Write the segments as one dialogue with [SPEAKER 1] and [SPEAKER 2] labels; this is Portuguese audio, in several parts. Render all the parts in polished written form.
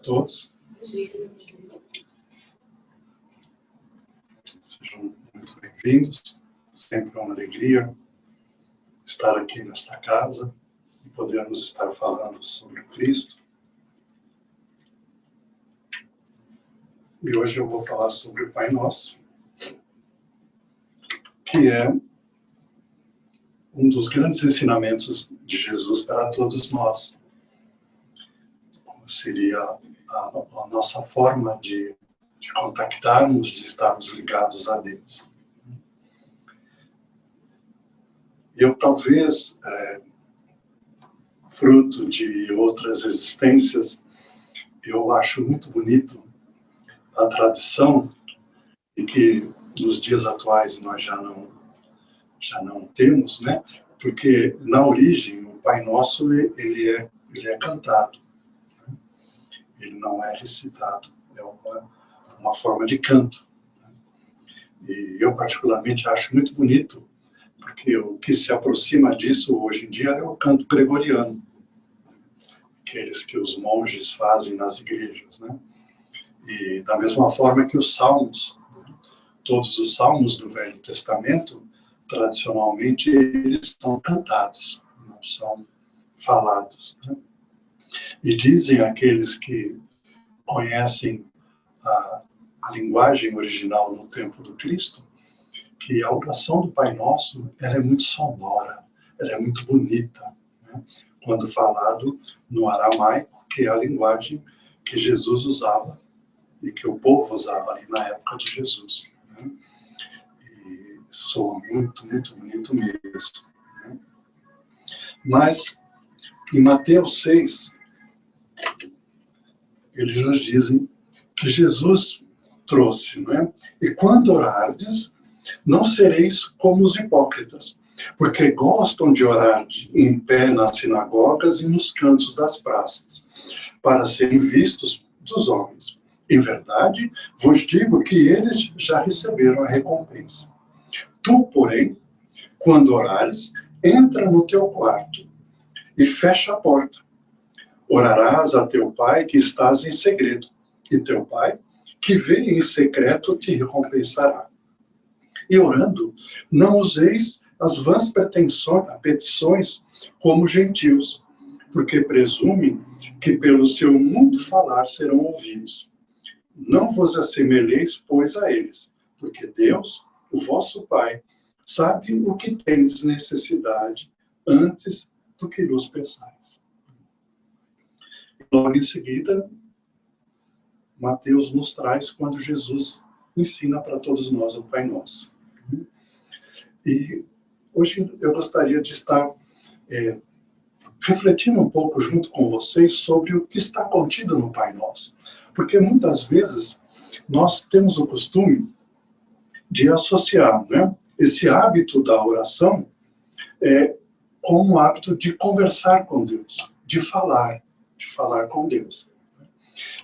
[SPEAKER 1] todos. Sejam muito bem-vindos. Sempre uma alegria estar aqui nesta casa e podermos estar falando sobre Cristo. E hoje eu vou falar sobre o Pai Nosso, que é um dos grandes ensinamentos de Jesus para todos nós. Seria a nossa forma de contactarmos, de estarmos ligados a Deus. Eu talvez, fruto de outras existências, eu acho muito bonito a tradição e que nos dias atuais nós já não temos, né? Porque na origem o Pai Nosso ele é cantado, né? Ele não é recitado, é uma forma de canto. E eu particularmente acho muito bonito, porque o que se aproxima disso hoje em dia é o canto gregoriano, aqueles que os monges fazem nas igrejas, né? E da mesma forma que os salmos, todos os salmos do Velho Testamento, tradicionalmente eles são cantados, não são falados, né? E dizem aqueles que conhecem a linguagem original no tempo do Cristo, que a oração do Pai Nosso ela é muito sonora, ela é muito bonita, né? Quando falado no aramaico, que é a linguagem que Jesus usava e que o povo usava ali na época de Jesus, né? E soa muito, muito bonito mesmo, né? Mas em Mateus 6, eles nos dizem que Jesus trouxe, né? E quando orardes, não sereis como os hipócritas, porque gostam de orar em pé nas sinagogas e nos cantos das praças, para serem vistos dos homens. Em verdade, vos digo que eles já receberam a recompensa. Tu, porém, quando orares, entra no teu quarto e fecha a porta. Orarás a teu pai que estás em segredo, e teu pai, que vê em secreto, te recompensará. E orando, não useis as vãs petições como gentios, porque presumem que pelo seu muito falar serão ouvidos. Não vos assemelheis, pois, a eles, porque Deus, o vosso Pai, sabe o que tendes necessidade antes do que vos pensais. Logo em seguida, Mateus nos traz quando Jesus ensina para todos nós o Pai Nosso. E hoje eu gostaria de estar refletindo um pouco junto com vocês sobre o que está contido no Pai Nosso. Porque muitas vezes nós temos o costume de associar, né, esse hábito da oração com o hábito de conversar com Deus, de falar com Deus.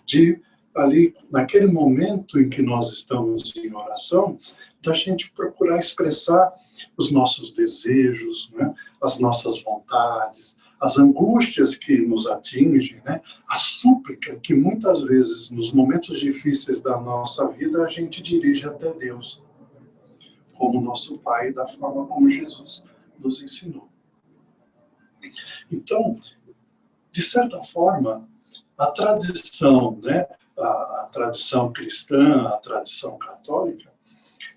[SPEAKER 1] De ali, naquele momento em que nós estamos em oração, da gente procurar expressar os nossos desejos, né, as nossas vontades, as angústias que nos atingem, né, a súplica que muitas vezes, nos momentos difíceis da nossa vida, a gente dirige até Deus, como nosso Pai, da forma como Jesus nos ensinou. Então, de certa forma, a tradição, né, a tradição cristã, a tradição católica,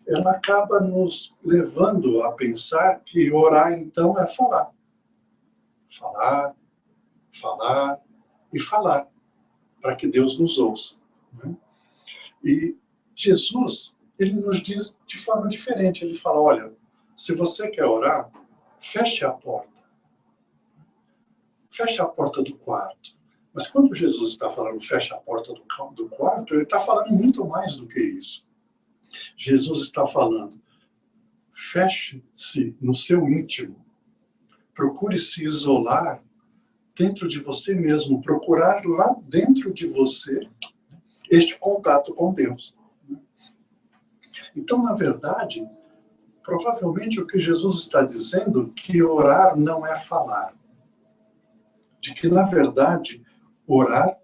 [SPEAKER 1] ela acaba nos levando a pensar que orar, então, é falar. Falar, falar e falar, para que Deus nos ouça, né? E Jesus, ele nos diz de forma diferente. Ele fala, olha, se você quer orar, feche a porta. Feche a porta do quarto. Mas quando Jesus está falando feche a porta do quarto, ele está falando muito mais do que isso. Jesus está falando, feche-se no seu íntimo. Procure se isolar dentro de você mesmo, procurar lá dentro de você este contato com Deus. Então, na verdade, provavelmente o que Jesus está dizendo é que orar não é falar. De que, na verdade, orar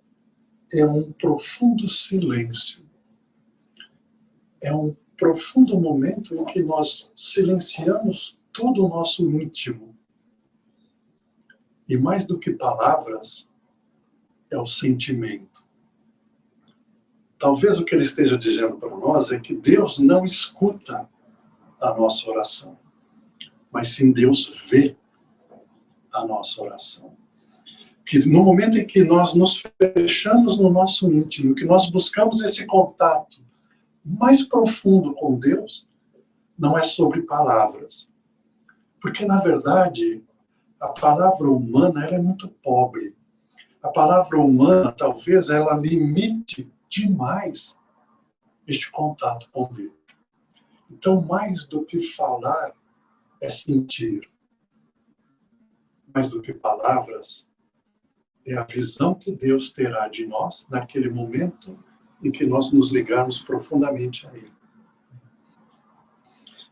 [SPEAKER 1] é um profundo silêncio. É um profundo momento em que nós silenciamos todo o nosso íntimo. E mais do que palavras, é o sentimento. Talvez o que ele esteja dizendo para nós é que Deus não escuta a nossa oração, mas sim Deus vê a nossa oração. Que no momento em que nós nos fechamos no nosso íntimo, que nós buscamos esse contato mais profundo com Deus, não é sobre palavras. Porque, na verdade, a palavra humana ela é muito pobre. A palavra humana, talvez, ela limite demais este contato com Deus. Então, mais do que falar, é sentir. Mais do que palavras, é a visão que Deus terá de nós naquele momento em que nós nos ligarmos profundamente a Ele.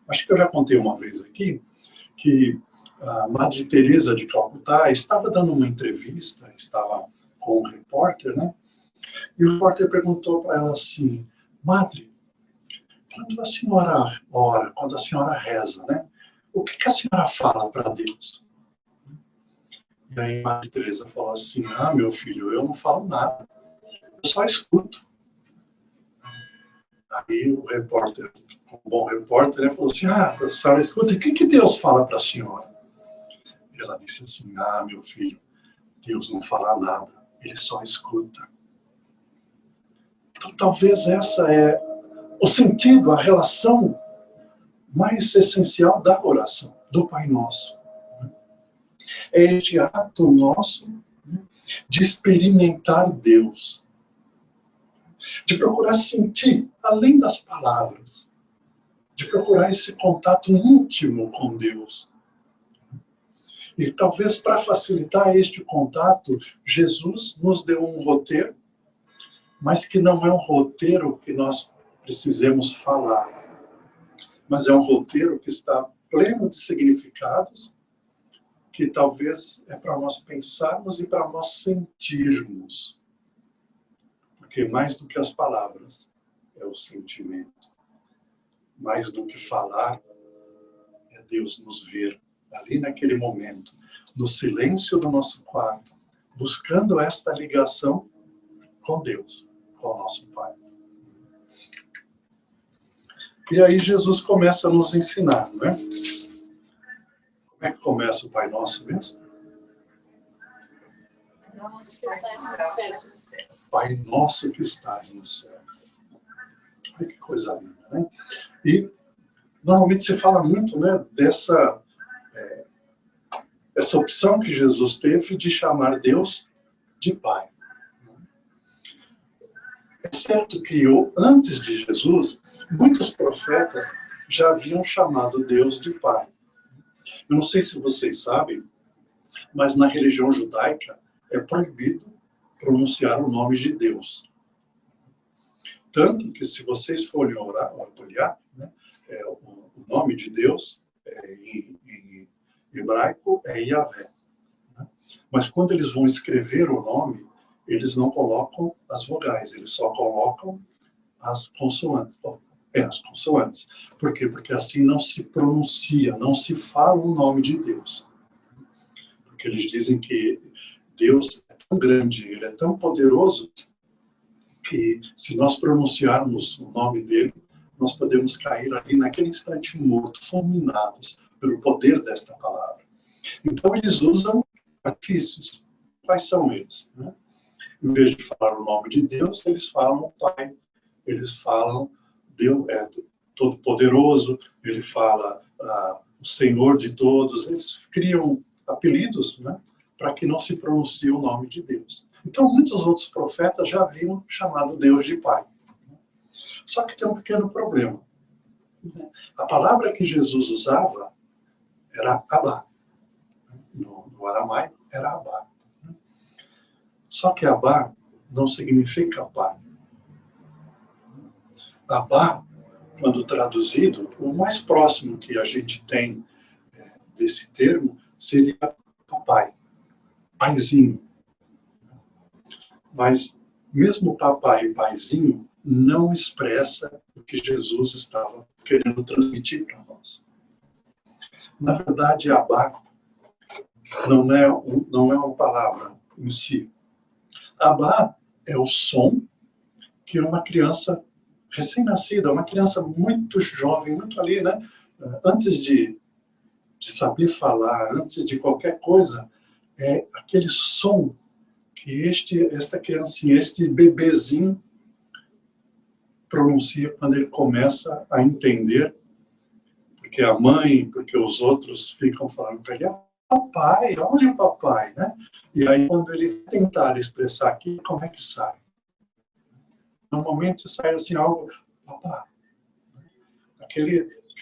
[SPEAKER 1] Acho que eu já contei uma vez aqui que a Madre Teresa de Calcutá estava dando uma entrevista, estava com um repórter, né? E o repórter perguntou para ela assim: Madre, quando a senhora ora, quando a senhora reza, né? O que a senhora fala para Deus? E aí a Madre Teresa falou assim: ah, meu filho, eu não falo nada, eu só escuto. Aí o repórter, um bom repórter, né, falou assim: ah, a senhora escuta, e o que Deus fala para a senhora? E ela disse assim: ah, meu filho, Deus não fala nada, Ele só escuta. Então talvez essa é o sentido, a relação mais essencial da oração, do Pai Nosso. É este ato nosso de experimentar Deus, de procurar sentir, além das palavras, de procurar esse contato íntimo com Deus. E talvez para facilitar este contato, Jesus nos deu um roteiro, mas que não é um roteiro que nós precisemos falar, mas é um roteiro que está pleno de significados, que talvez é para nós pensarmos e para nós sentirmos. Porque mais do que as palavras, é o sentimento. Mais do que falar, é Deus nos ver ali naquele momento, no silêncio do nosso quarto, buscando esta ligação com Deus, com o nosso Pai. E aí Jesus começa a nos ensinar, não é? Como é que começa o Pai Nosso mesmo? Pai Nosso que estás no céu. Olha que coisa linda, né? E normalmente se fala muito, né, essa opção que Jesus teve de chamar Deus de Pai. É certo que antes de Jesus, muitos profetas já haviam chamado Deus de Pai. Eu não sei se vocês sabem, mas na religião judaica é proibido pronunciar o nome de Deus. Tanto que se vocês forem olhar, né, o nome de Deus em hebraico é Yahvé. Né? Mas quando eles vão escrever o nome, eles não colocam as vogais, eles só colocam as consoantes. As consoantes. Por quê? Porque assim não se pronuncia, não se fala o nome de Deus. Porque eles dizem que Deus é tão grande, Ele é tão poderoso, que se nós pronunciarmos o nome dele, nós podemos cair ali naquele instante morto, fulminados pelo poder desta palavra. Então eles usam artifícios. Quais são eles? Né? Em vez de falar o nome de Deus, eles falam Pai, eles falam Deus é todo-poderoso, ele fala o Senhor de todos, eles criam apelidos, né, para que não se pronuncie o nome de Deus. Então, muitos outros profetas já haviam chamado Deus de Pai. Só que tem um pequeno problema. A palavra que Jesus usava era Abá. No aramaico, era Abá. Só que Abá não significa Pai. Abá, quando traduzido, o mais próximo que a gente tem desse termo seria papai, paizinho. Mas mesmo papai e paizinho não expressa o que Jesus estava querendo transmitir para nós. Na verdade, Abá não é uma palavra em si. Abá é o som que uma criança recém-nascida, uma criança muito jovem, muito ali, né? Antes de saber falar, antes de qualquer coisa, é aquele som que esta criancinha, este bebezinho pronuncia quando ele começa a entender, porque a mãe, porque os outros ficam falando para ele, papai, olha o papai, né? E aí quando ele tentar expressar aqui, como é que sai? Normalmente sai assim algo, papai,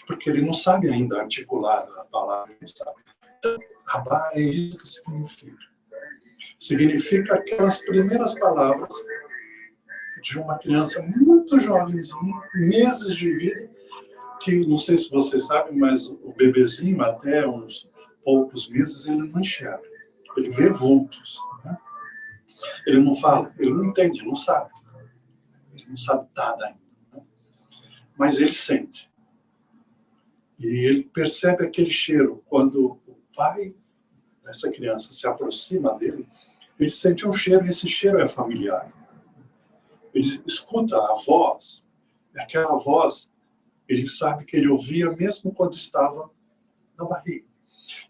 [SPEAKER 1] porque ele não sabe ainda articular a palavra, sabe? Então, Abá é isso que significa. Significa aquelas primeiras palavras de uma criança muito jovenzinha, meses de vida, que não sei se vocês sabem, mas o bebezinho, até uns poucos meses, ele não enxerga. Ele vê vultos. Né? Ele não fala, ele não entende, não sabe. Ele não sabe nada ainda. Né? Mas ele sente. E ele percebe aquele cheiro. Quando o pai dessa criança se aproxima dele, ele sente um cheiro, e esse cheiro é familiar. Ele escuta a voz, e aquela voz, ele sabe que ele ouvia mesmo quando estava na barriga.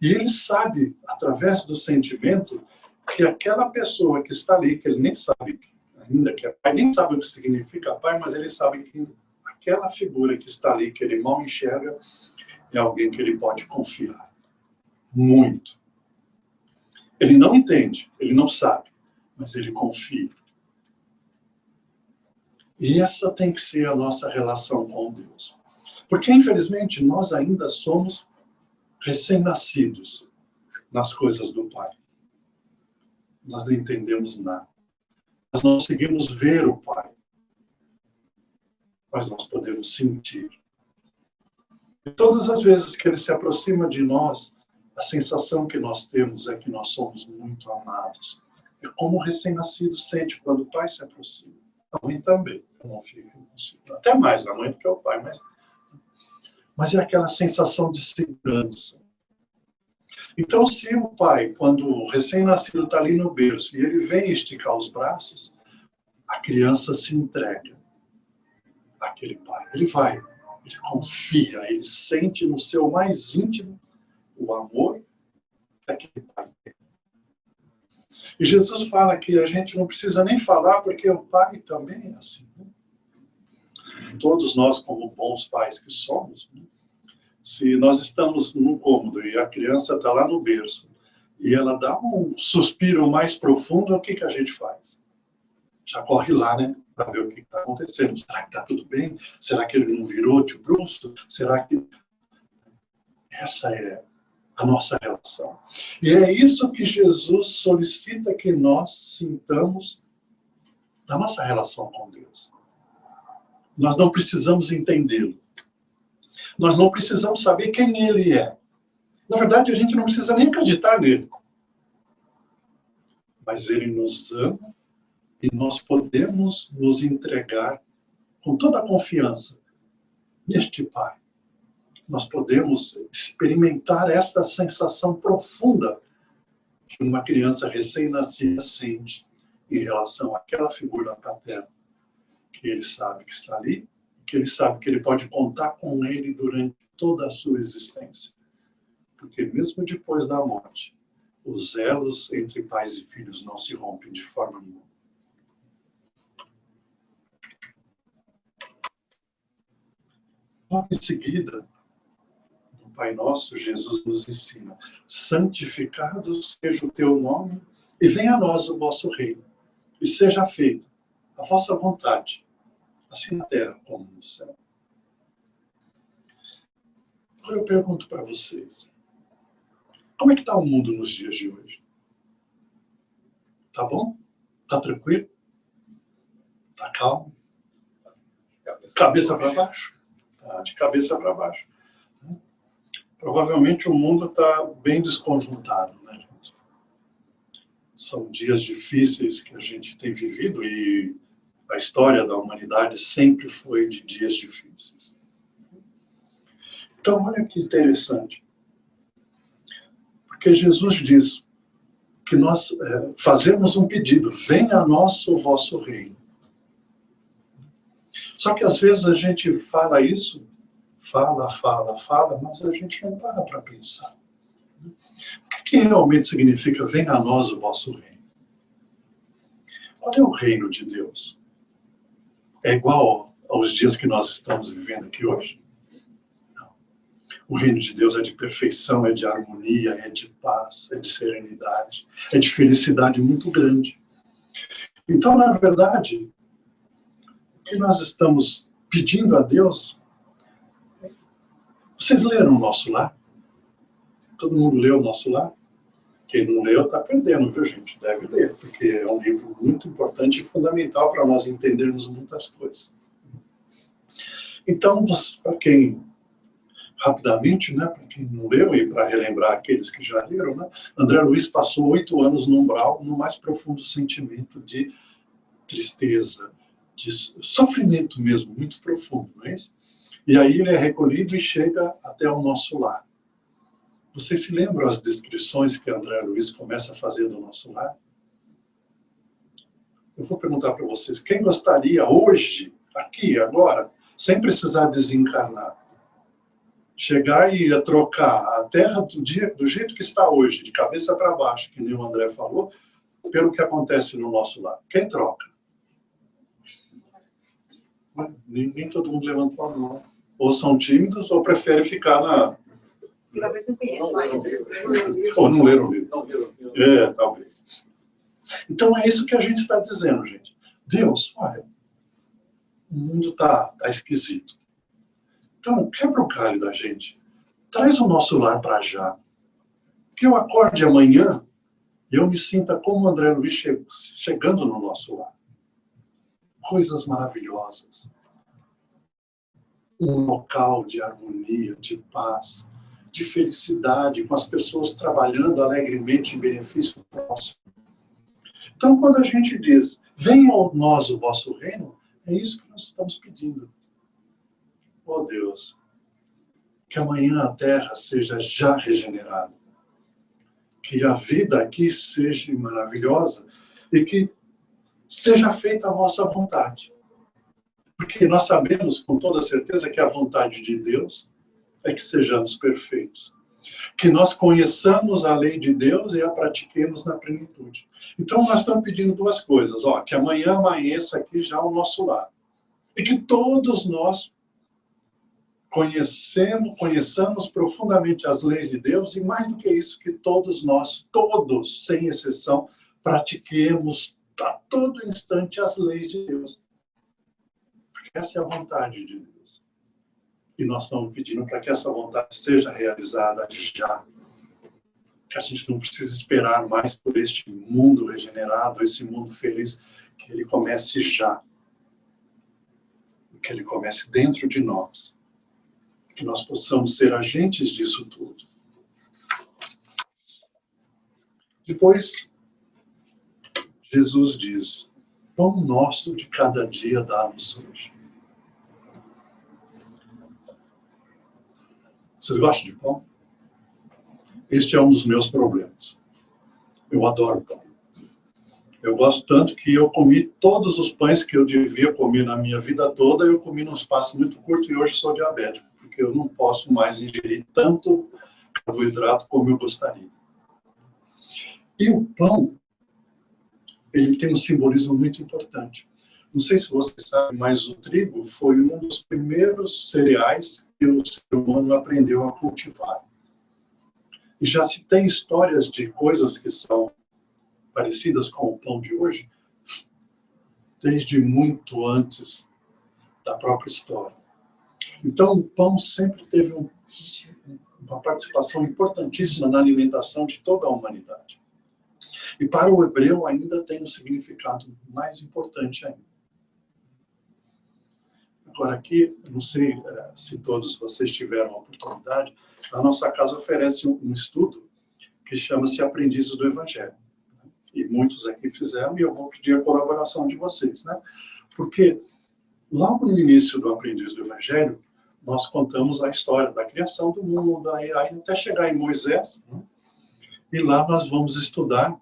[SPEAKER 1] E ele sabe, através do sentimento, que aquela pessoa que está ali, que ele nem sabe ainda que é pai, nem sabe o que significa pai, mas ele sabe que aquela figura que está ali, que ele mal enxerga, é alguém que ele pode confiar. Muito. Ele não entende, ele não sabe, mas ele confia. E essa tem que ser a nossa relação com Deus. Porque, infelizmente, nós ainda somos recém-nascidos nas coisas do Pai. Nós não entendemos nada. Nós não conseguimos ver o Pai. Mas nós podemos sentir. E todas as vezes que Ele se aproxima de nós, a sensação que nós temos é que nós somos muito amados. É como o recém-nascido sente quando o Pai se aproxima. A mãe também. Não fica emocionado. Até mais a mãe do que o pai, mas é aquela sensação de segurança. Então, se o pai, quando o recém-nascido está ali no berço e ele vem esticar os braços, a criança se entrega àquele pai. Ele vai, ele confia, ele sente no seu mais íntimo o amor daquele pai. E Jesus fala que a gente não precisa nem falar, porque o pai também é assim. Todos nós, como bons pais que somos, se nós estamos num cômodo e a criança está lá no berço e ela dá um suspiro mais profundo, o que a gente faz? Já corre lá, né? Para ver o que está acontecendo. Será que está tudo bem? Será que ele não virou de bruço? Será que... Essa é a nossa relação. E é isso que Jesus solicita que nós sintamos na nossa relação com Deus. Nós não precisamos entendê-lo. Nós não precisamos saber quem ele é. Na verdade, a gente não precisa nem acreditar nele. Mas ele nos ama e nós podemos nos entregar com toda a confiança neste Pai. Nós podemos experimentar esta sensação profunda que uma criança recém-nascida sente em relação àquela figura paterna, que ele sabe que está ali, que ele sabe que ele pode contar com ele durante toda a sua existência. Porque mesmo depois da morte, os elos entre pais e filhos não se rompem de forma nenhuma. Logo em seguida, no Pai Nosso, Jesus nos ensina: santificado seja o teu nome e venha a nós o vosso reino. E seja feita a vossa vontade, assim na terra como no céu. Agora eu pergunto para vocês, como é que está o mundo nos dias de hoje? Tá bom? Tá tranquilo? Tá calmo? Cabeça para baixo? Tá de cabeça para baixo. Provavelmente o mundo está bem desconjuntado, né, gente? São dias difíceis que a gente tem vivido e a história da humanidade sempre foi de dias difíceis. Então, olha que interessante. Porque Jesus diz que nós fazemos um pedido, venha a nós o vosso reino. Só que às vezes a gente fala isso, fala, mas a gente não para pensar. O que realmente significa venha a nós o vosso reino? Qual é o reino de Deus? É igual aos dias que nós estamos vivendo aqui hoje? Não. O reino de Deus é de perfeição, é de harmonia, é de paz, é de serenidade, é de felicidade muito grande. Então, na verdade, o que nós estamos pedindo a Deus... Vocês leram o Nosso Lar? Todo mundo leu o Nosso Lar? Quem não leu está perdendo, viu, gente? Deve ler, porque é um livro muito importante e fundamental para nós entendermos muitas coisas. Então, para quem, rapidamente, né, para quem não leu e para relembrar aqueles que já leram, né, André Luiz passou 8 anos no umbral, no mais profundo sentimento de tristeza, de sofrimento mesmo, muito profundo, não é isso? E aí ele é recolhido e chega até o Nosso Lar. Vocês se lembram as descrições que André Luiz começa a fazer do Nosso Lar? Eu vou perguntar para vocês, quem gostaria hoje, aqui, agora, sem precisar desencarnar, chegar e trocar a Terra do jeito que está hoje, de cabeça para baixo, que nem o André falou, pelo que acontece no Nosso Lar? Quem troca? Nem todo mundo levantou a mão. Ou são tímidos, ou preferem ficar na...
[SPEAKER 2] Talvez não conheça.
[SPEAKER 1] Ou não leram o livro. Talvez. Então é isso que a gente está dizendo, gente. Deus, olha, o mundo está esquisito. Então, quebra o galho da gente. Traz o Nosso Lar para já. Que eu acorde amanhã e eu me sinta como o André Luiz chegando no Nosso Lar. Coisas maravilhosas. Um local de harmonia, de paz, de felicidade, com as pessoas trabalhando alegremente em benefício próximo. Então, quando a gente diz, venha a nós o vosso reino, é isso que nós estamos pedindo. Oh Deus, que amanhã a terra seja já regenerada, que a vida aqui seja maravilhosa e que seja feita a vossa vontade. Porque nós sabemos com toda certeza que a vontade de Deus é que sejamos perfeitos. Que nós conheçamos a lei de Deus e a pratiquemos na plenitude. Então nós estamos pedindo 2 coisas. Que amanhã amanheça aqui já o Nosso Lar. E que todos nós conheçamos profundamente as leis de Deus e mais do que isso, que todos nós, todos, sem exceção, pratiquemos a todo instante as leis de Deus. Porque essa é a vontade de Deus. E nós estamos pedindo para que essa vontade seja realizada já. Que a gente não precise esperar mais por este mundo regenerado, esse mundo feliz, que ele comece já. Que ele comece dentro de nós. Que nós possamos ser agentes disso tudo. Depois, Jesus diz, pão nosso de cada dia dá-nos hoje. Vocês gostam de pão? Este é um dos meus problemas. Eu adoro pão. Eu gosto tanto que eu comi todos os pães que eu devia comer na minha vida toda, eu comi num espaço muito curto e hoje sou diabético, porque eu não posso mais ingerir tanto carboidrato como eu gostaria. E o pão, ele tem um simbolismo muito importante. Não sei se vocês sabem, mas o trigo foi um dos primeiros cereais que o ser humano aprendeu a cultivar. E já se tem histórias de coisas que são parecidas com o pão de hoje, desde muito antes da própria história. Então, o pão sempre teve uma participação importantíssima na alimentação de toda a humanidade. E para o hebreu ainda tem um significado mais importante ainda. Agora aqui, não sei se todos vocês tiveram a oportunidade, a nossa casa oferece um estudo que chama-se Aprendizes do Evangelho. E muitos aqui fizeram, e eu vou pedir a colaboração de vocês, né? Porque logo no início do Aprendiz do Evangelho, nós contamos a história da criação do mundo, aí até chegar em Moisés, né? E lá nós vamos estudar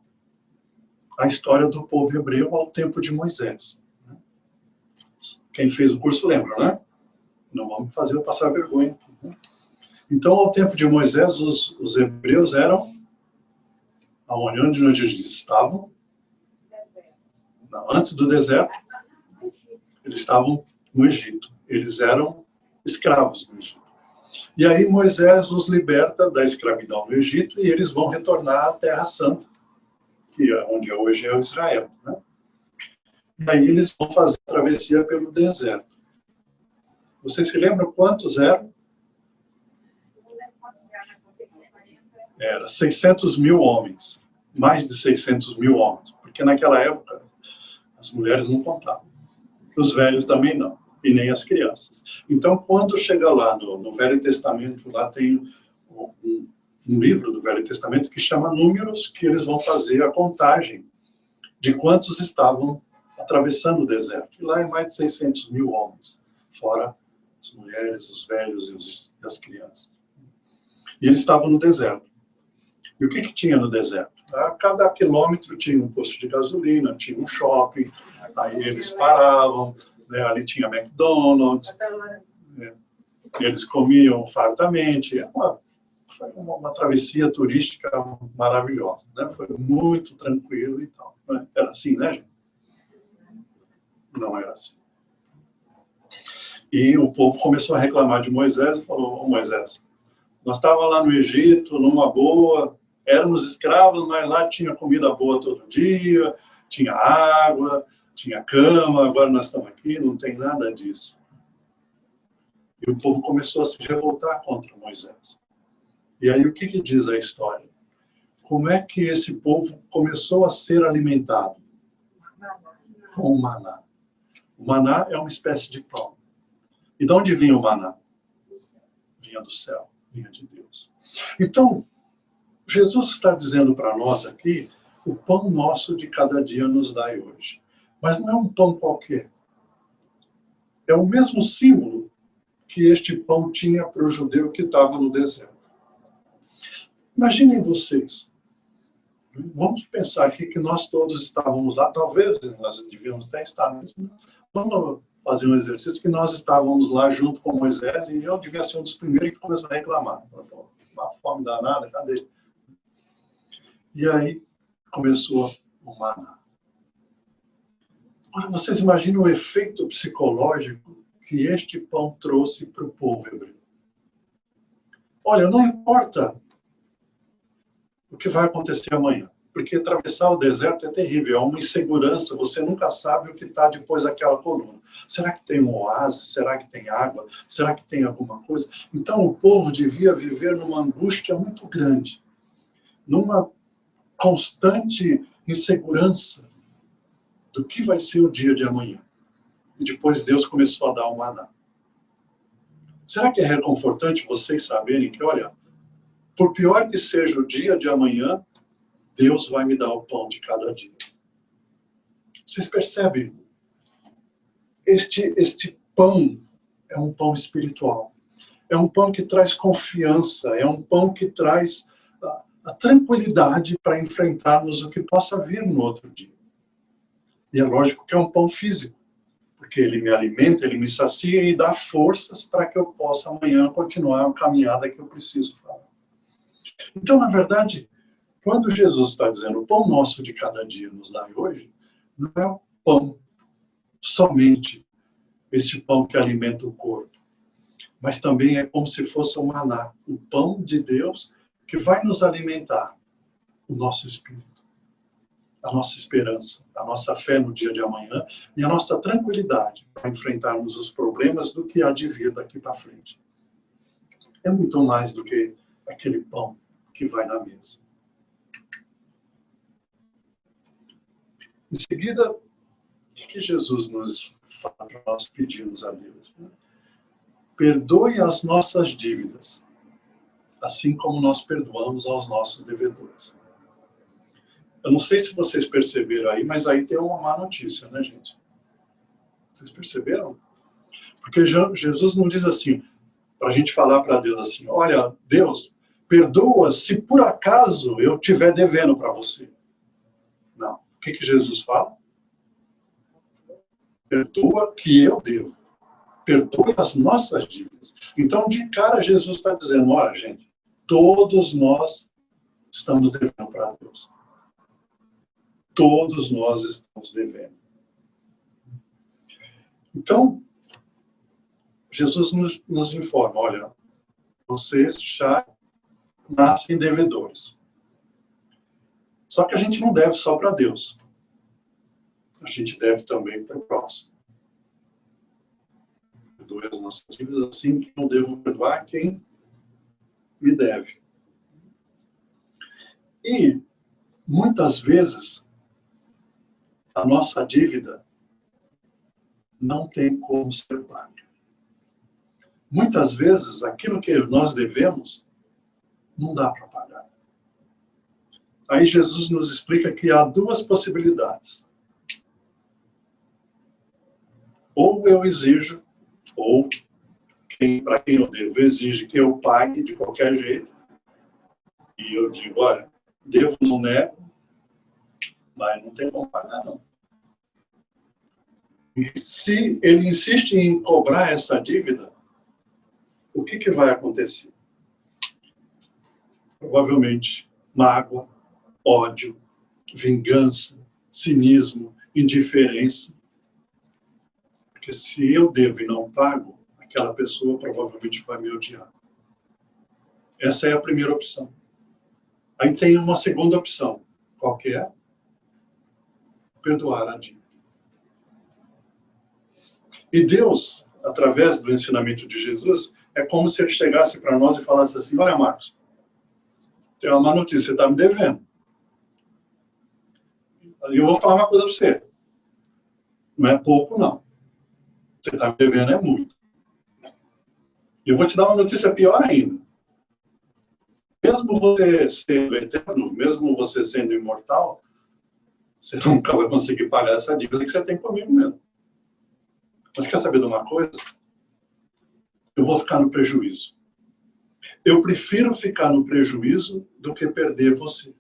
[SPEAKER 1] a história do povo hebreu ao tempo de Moisés. Quem fez o curso lembra, né? Não vamos fazer eu passar vergonha. Então, ao tempo de Moisés, os hebreus eram onde eles estavam? Não, antes do deserto, eles estavam no Egito. Eles eram escravos no Egito. E aí Moisés os liberta da escravidão no Egito e eles vão retornar à Terra Santa, que é onde hoje é Israel, né? E aí eles vão fazer a travessia pelo deserto. Vocês se lembram quantos eram? Era 600 mil homens. Mais de 600 mil homens. Porque naquela época as mulheres não contavam. Os velhos também não. E nem as crianças. Então, quando chega lá no Velho Testamento, lá tem um livro do Velho Testamento que chama Números, que eles vão fazer a contagem de quantos estavam atravessando o deserto. E lá é mais de 600 mil homens, fora as mulheres, os velhos e as crianças. E eles estavam no deserto. E o que tinha no deserto? A cada quilômetro tinha um posto de gasolina, tinha um shopping, aí eles paravam, né, ali tinha McDonald's, né, eles comiam fartamente. Foi uma travessia turística maravilhosa, né? Foi muito tranquilo e tal. Né? Era assim, né, gente? Não era assim. E o povo começou a reclamar de Moisés e falou: "Ô Moisés, nós estávamos lá no Egito, numa boa, éramos escravos, mas lá tinha comida boa todo dia, tinha água, tinha cama, agora nós estamos aqui, não tem nada disso." E o povo começou a se revoltar contra Moisés. E aí o que diz a história? Como é que esse povo começou a ser alimentado? Com o maná. O maná é uma espécie de pão. E de onde vinha o maná? Vinha do céu, vinha de Deus. Então, Jesus está dizendo para nós aqui, o pão nosso de cada dia nos dai hoje. Mas não é um pão qualquer. É o mesmo símbolo que este pão tinha para o judeu que estava no deserto. Imaginem vocês. Vamos pensar aqui que nós todos estávamos lá, talvez nós devíamos até estar mesmo. Vamos fazer um exercício que nós estávamos lá junto com Moisés e eu devia ser um dos primeiros que começou a reclamar. Uma fome danada, cadê? E aí começou o maná. Agora vocês imaginam o efeito psicológico que este pão trouxe para o povo hebreu. Olha, não importa o que vai acontecer amanhã, porque atravessar o deserto é terrível, é uma insegurança, você nunca sabe o que está depois daquela coluna. Será que tem um oásis? Será que tem água? Será que tem alguma coisa? Então o povo devia viver numa angústia muito grande, numa constante insegurança do que vai ser o dia de amanhã. E depois Deus começou a dar o maná. Será que é reconfortante vocês saberem que, olha, por pior que seja o dia de amanhã, Deus vai me dar o pão de cada dia. Vocês percebem? Este pão é um pão espiritual. É um pão que traz confiança, é um pão que traz a tranquilidade para enfrentarmos o que possa vir no outro dia. E é lógico que é um pão físico, porque ele me alimenta, ele me sacia e dá forças para que eu possa amanhã continuar a caminhada que eu preciso fazer. Então, na verdade, quando Jesus está dizendo o pão nosso de cada dia nos dai hoje, não é o pão somente, este pão que alimenta o corpo, mas também é como se fosse o maná, o pão de Deus que vai nos alimentar o nosso espírito, a nossa esperança, a nossa fé no dia de amanhã e a nossa tranquilidade para enfrentarmos os problemas do que há de vir daqui para frente. É muito mais do que aquele pão que vai na mesa. Em seguida, o que Jesus nos fala para nós pedirmos a Deus? Perdoe as nossas dívidas, assim como nós perdoamos aos nossos devedores. Eu não sei se vocês perceberam aí, mas aí tem uma má notícia, né, gente? Vocês perceberam? Porque Jesus não diz assim, para a gente falar para Deus assim, olha, Deus, perdoa se por acaso eu estiver devendo para você. Não. O que Jesus fala? Perdoa que eu devo. Perdoe as nossas dívidas. Então, de cara, Jesus está dizendo, olha, gente, todos nós estamos devendo para Deus. Todos nós estamos devendo. Então, Jesus nos informa, olha, vocês já nascem devedores. Só que a gente não deve só para Deus. A gente deve também para o próximo. Perdoe as nossas dívidas assim que eu devo perdoar quem me deve. E, muitas vezes, a nossa dívida não tem como ser paga. Muitas vezes, aquilo que nós devemos, não dá para pagar. Aí Jesus nos explica que há duas possibilidades. Ou eu exijo, ou para quem eu devo, exige que eu pague de qualquer jeito. E eu digo, olha, devo, não nego, mas não tem como pagar, não. E se ele insiste em cobrar essa dívida, o que vai acontecer? Provavelmente mágoa, ódio, vingança, cinismo, indiferença. Porque se eu devo e não pago, aquela pessoa provavelmente vai me odiar. Essa é a primeira opção. Aí tem uma segunda opção. Qual que é? Perdoar a dívida. E Deus, através do ensinamento de Jesus, é como se ele chegasse para nós e falasse assim, olha, Marcos, tem uma má notícia, você está me devendo. E eu vou falar uma coisa para você. Não é pouco, não. Você está me devendo é muito. E eu vou te dar uma notícia pior ainda. Mesmo você sendo eterno, mesmo você sendo imortal, você nunca vai conseguir pagar essa dívida que você tem comigo mesmo. Mas quer saber de uma coisa? Eu vou ficar no prejuízo. Eu prefiro ficar no prejuízo do que perder você.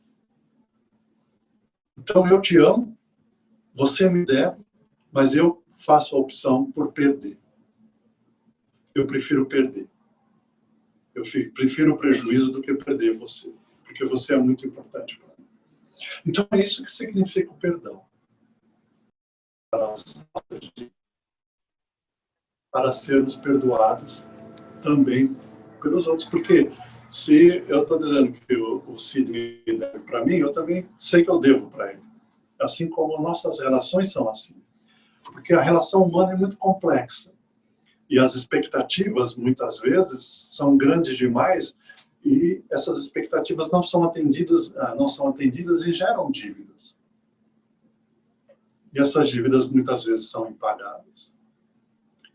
[SPEAKER 1] Então eu te amo, você me deve, mas eu faço a opção por perder. Eu prefiro perder. Eu prefiro o prejuízo do que perder você, porque você é muito importante para mim. Então é isso que significa o perdão. Para sermos perdoados também pelos outros, porque se eu estou dizendo que o Sidney deve para mim, eu também sei que eu devo para ele. Assim como nossas relações são assim. Porque a relação humana é muito complexa. E as expectativas, muitas vezes, são grandes demais e essas expectativas não são atendidas e geram dívidas. E essas dívidas, muitas vezes, são impagáveis.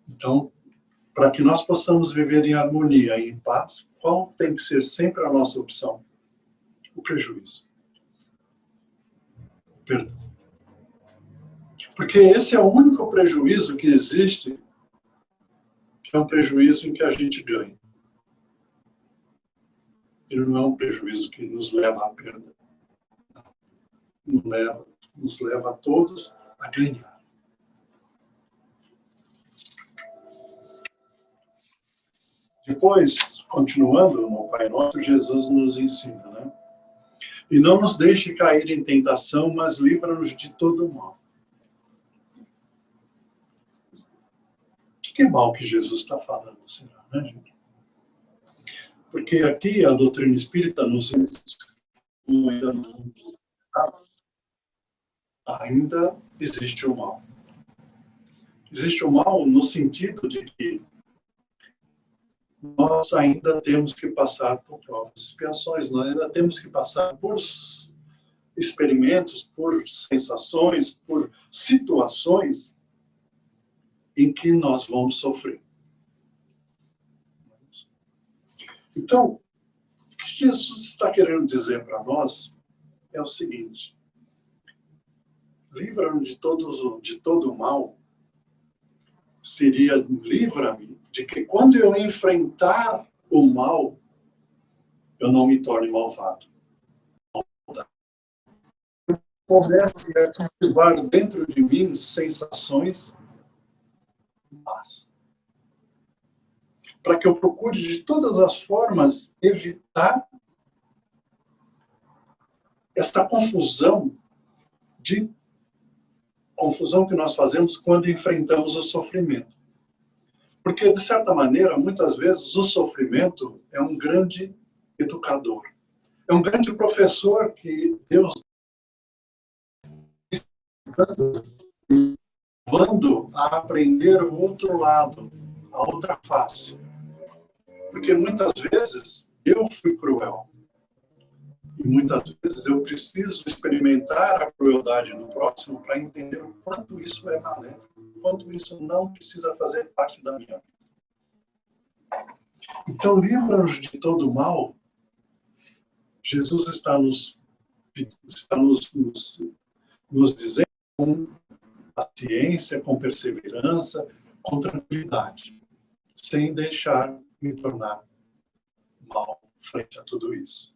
[SPEAKER 1] Então, para que nós possamos viver em harmonia e em paz, qual tem que ser sempre a nossa opção? O prejuízo. Perdão. Porque esse é o único prejuízo que existe, que é um prejuízo em que a gente ganha. Ele não é um prejuízo que nos leva à perda. Nos leva a todos a ganhar. Depois, continuando no Pai Nosso, Jesus nos ensina, né? E não nos deixe cair em tentação, mas livra-nos de todo mal. Que mal que Jesus está falando, será, né, gente? Porque aqui a doutrina espírita nos ensina, ainda existe o mal. Existe o mal no sentido de que nós ainda temos que passar por provas e expiações, nós ainda temos que passar por experimentos, por sensações, por situações em que nós vamos sofrer. Então, o que Jesus está querendo dizer para nós é o seguinte, livra-nos de todo o mal, seria livra-me de que quando eu enfrentar o mal, eu não me torne malvado. Comece a cultivar dentro de mim sensações más. Para que eu procure de todas as formas evitar essa confusão que nós fazemos quando enfrentamos o sofrimento. Porque, de certa maneira, muitas vezes o sofrimento é um grande educador. É um grande professor que Deus está levando a aprender o outro lado, a outra face. Porque muitas vezes eu fui cruel. E muitas vezes eu preciso experimentar a crueldade do próximo para entender o quanto isso é maléfico, o quanto isso não precisa fazer parte da minha vida. Então, livra-nos de todo o mal. Jesus está nos dizendo com paciência, com perseverança, com tranquilidade, sem deixar me tornar mal frente a tudo isso.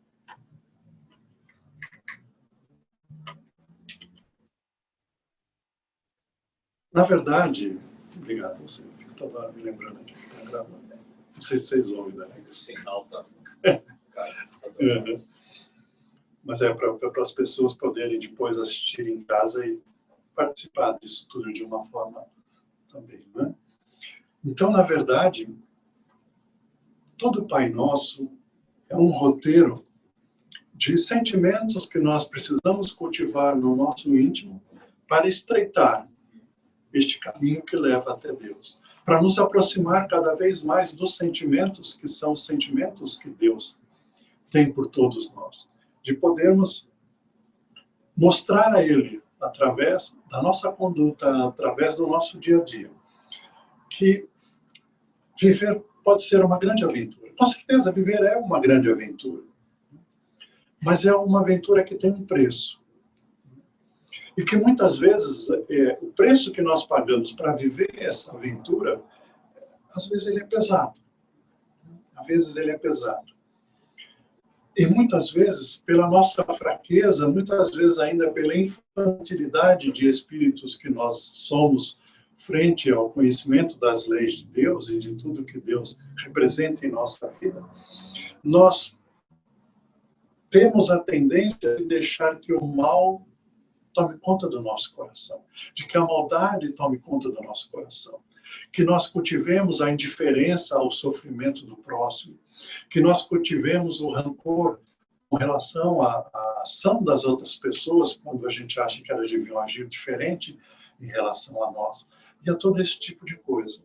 [SPEAKER 1] Na verdade, obrigado você, fico toda hora me lembrando aqui, está gravando. Não sei se vocês ouvem, né?
[SPEAKER 3] O sinal tá.
[SPEAKER 1] Mas é para as pessoas poderem depois assistir em casa e participar disso tudo de uma forma também, né? Então, na verdade, todo Pai Nosso é um roteiro de sentimentos que nós precisamos cultivar no nosso íntimo para estreitar este caminho que leva até Deus, para nos aproximar cada vez mais dos sentimentos que são os sentimentos que Deus tem por todos nós, de podermos mostrar a Ele, através da nossa conduta, através do nosso dia a dia, que viver pode ser uma grande aventura. Com certeza, viver é uma grande aventura, mas é uma aventura que tem um preço. E que muitas vezes o preço que nós pagamos para viver essa aventura, às vezes ele é pesado. Às vezes ele é pesado. E muitas vezes, pela nossa fraqueza, muitas vezes ainda pela infantilidade de espíritos que nós somos frente ao conhecimento das leis de Deus e de tudo que Deus representa em nossa vida, nós temos a tendência de deixar que o mal tome conta do nosso coração, de que a maldade tome conta do nosso coração, que nós cultivemos a indiferença ao sofrimento do próximo, que nós cultivemos o rancor com relação à ação das outras pessoas, quando a gente acha que elas deviam agir diferente em relação a nós, e a todo esse tipo de coisa.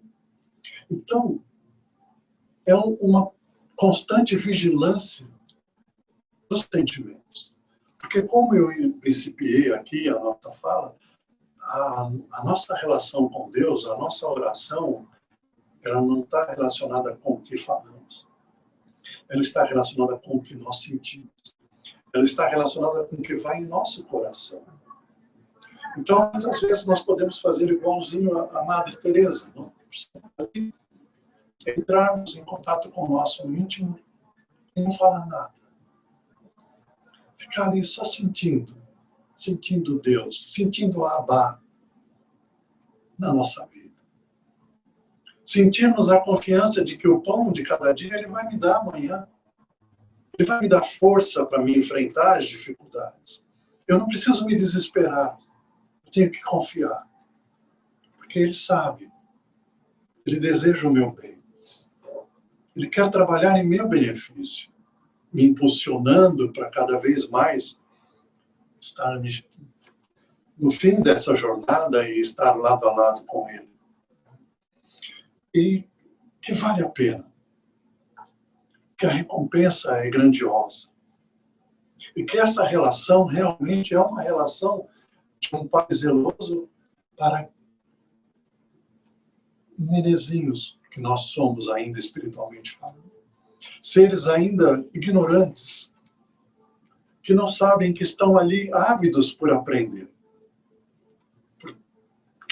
[SPEAKER 1] Então, é uma constante vigilância dos sentimentos. Porque, como eu principiei aqui a nossa fala, a nossa relação com Deus, a nossa oração, ela não está relacionada com o que falamos. Ela está relacionada com o que nós sentimos. Ela está relacionada com o que vai em nosso coração. Então, muitas vezes nós podemos fazer igualzinho a Madre Teresa, não? Entrarmos em contato com o nosso íntimo e não falar nada. Ficar ali só sentindo Deus, sentindo a Abba na nossa vida. Sentirmos a confiança de que o pão de cada dia Ele vai me dar amanhã. Ele vai me dar força para me enfrentar as dificuldades. Eu não preciso me desesperar. Eu tenho que confiar. Porque Ele sabe. Ele deseja o meu bem. Ele quer trabalhar em meu benefício, me impulsionando para cada vez mais estar no fim dessa jornada e estar lado a lado com Ele. E que vale a pena. Que a recompensa é grandiosa. E que essa relação realmente é uma relação de um pai zeloso para menezinhos que nós somos ainda espiritualmente falando. Seres ainda ignorantes, que não sabem que estão ali ávidos por aprender.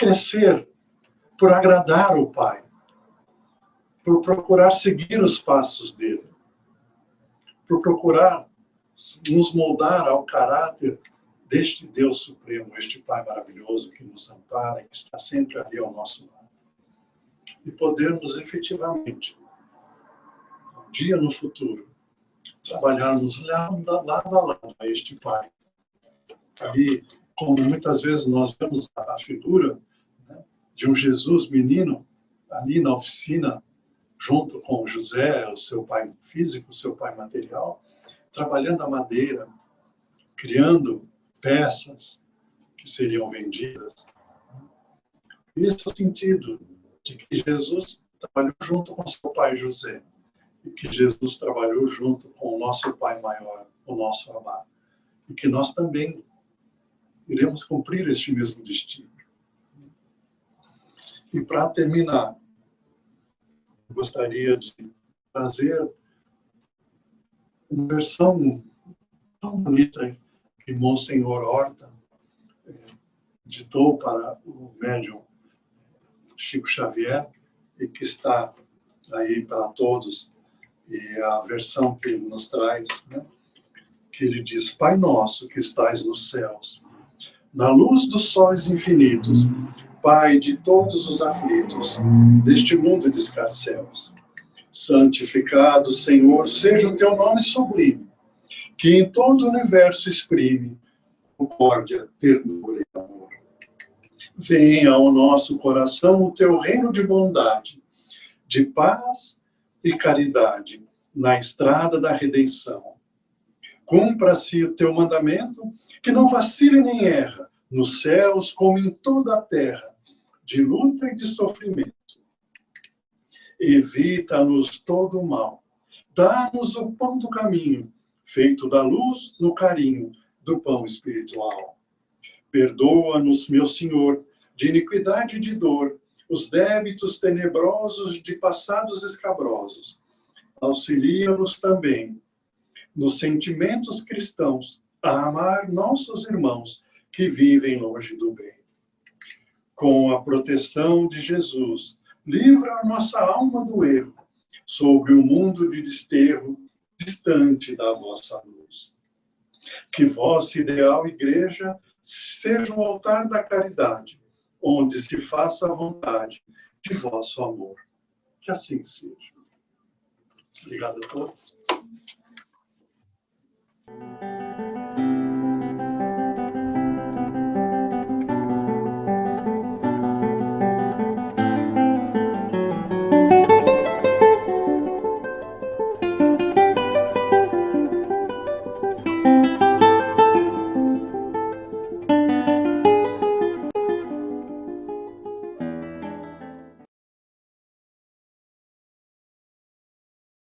[SPEAKER 1] crescer, por agradar o Pai, por procurar seguir os passos dele, por procurar nos moldar ao caráter deste Deus Supremo, este Pai maravilhoso que nos ampara, que está sempre ali ao nosso lado. E podermos efetivamente, um dia no futuro, trabalharmos lado a lado a este Pai. Ali, como muitas vezes nós vemos a figura, né, de um Jesus menino, ali na oficina, junto com José, o seu pai físico, o seu pai material, trabalhando a madeira, criando peças que seriam vendidas. Esse é o sentido de que Jesus trabalhou junto com seu pai José e que Jesus trabalhou junto com o nosso Pai maior, o nosso Abá, e que nós também iremos cumprir este mesmo destino. E para terminar, eu gostaria de trazer uma versão tão bonita que Monsenhor Horta ditou para o médium Chico Xavier e que está aí para todos, e a versão que ele nos traz, né, que ele diz: Pai nosso que estais nos céus, na luz dos sóis infinitos, Pai de todos os aflitos deste mundo de escarcéus, santificado, Senhor, seja o teu nome sublime, que em todo o universo exprime concórdia, ternura e amor. Venha ao nosso coração o teu reino de bondade, de paz e caridade, na estrada da redenção. Cumpra-se o teu mandamento, que não vacile nem erra, nos céus como em toda a terra, de luta e de sofrimento. Evita-nos todo o mal, dá-nos o pão do caminho, feito da luz no carinho do pão espiritual. Perdoa-nos, meu Senhor, de iniquidade e de dor, os débitos tenebrosos de passados escabrosos. Auxilia-nos também, nos sentimentos cristãos, a amar nossos irmãos que vivem longe do bem. Com a proteção de Jesus, livra a nossa alma do erro, sobre o mundo de desterro, distante da vossa luz. Que vossa ideal igreja seja o altar da caridade, onde se faça a vontade de vosso amor. Que assim seja. Obrigado a todos.